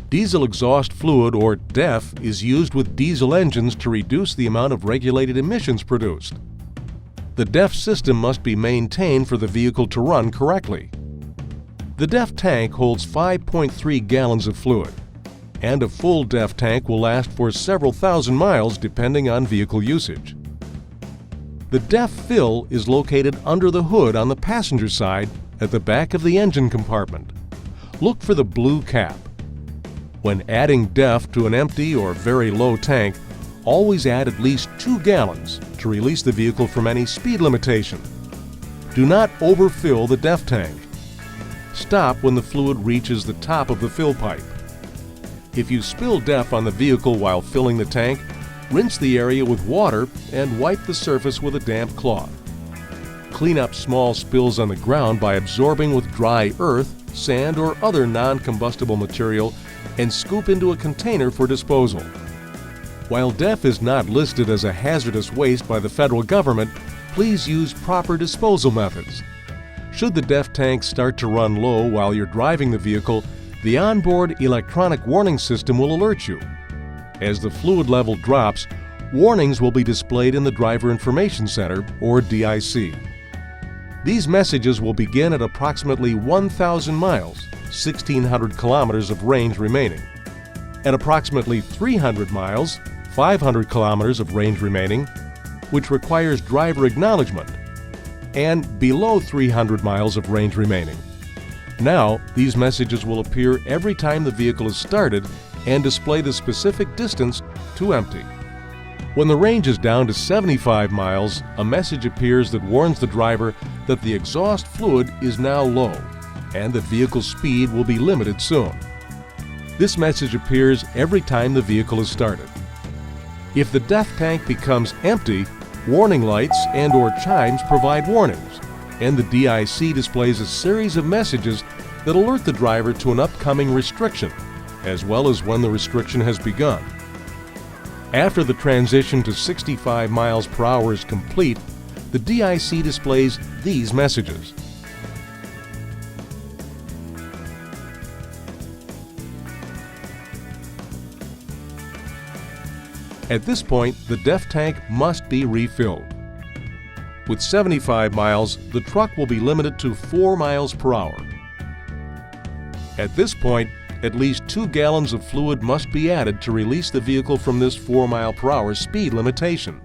Diesel exhaust fluid, or DEF, is used with diesel engines to reduce the amount of regulated emissions produced. The DEF system must be maintained for the vehicle to run correctly. The DEF tank holds 5.3 gallons of fluid, and a full DEF tank will last for several thousand miles depending on vehicle usage. The DEF fill is located under the hood on the passenger side at the back of the engine compartment. Look for the blue cap. When adding DEF to an empty or very low tank, always add at least 2 gallons to release the vehicle from any speed limitation. Do not overfill the DEF tank. Stop when the fluid reaches the top of the fill pipe. If you spill DEF on the vehicle while filling the tank, rinse the area with water and wipe the surface with a damp cloth. Clean up small spills on the ground by absorbing with dry earth, sand, or other non-combustible material and scoop into a container for disposal. While DEF is not listed as a hazardous waste by the federal government, please use proper disposal methods. Should the DEF tank start to run low while you're driving the vehicle, the onboard electronic warning system will alert you. As the fluid level drops, warnings will be displayed in the Driver Information Center, or DIC. These messages will begin at approximately 1,000 miles, 1,600 kilometers of range remaining. At approximately 300 miles, 500 kilometers of range remaining, which requires driver acknowledgement, and below 300 miles of range remaining. Now, these messages will appear every time the vehicle is started and display the specific distance to empty. When the range is down to 75 miles, a message appears that warns the driver that the exhaust fluid is now low and that vehicle speed will be limited soon. This message appears every time the vehicle is started. If the DEF tank becomes empty, warning lights and/or chimes provide warnings, and the DIC displays a series of messages that alert the driver to an upcoming restriction, as well as when the restriction has begun. After the transition to 65 miles per hour is complete, the DIC displays these messages. At this point, the DEF tank must be refilled. With 75 miles, the truck will be limited to 4 miles per hour. At this point, at least 2 gallons of fluid must be added to release the vehicle from this 4 mile per hour speed limitation.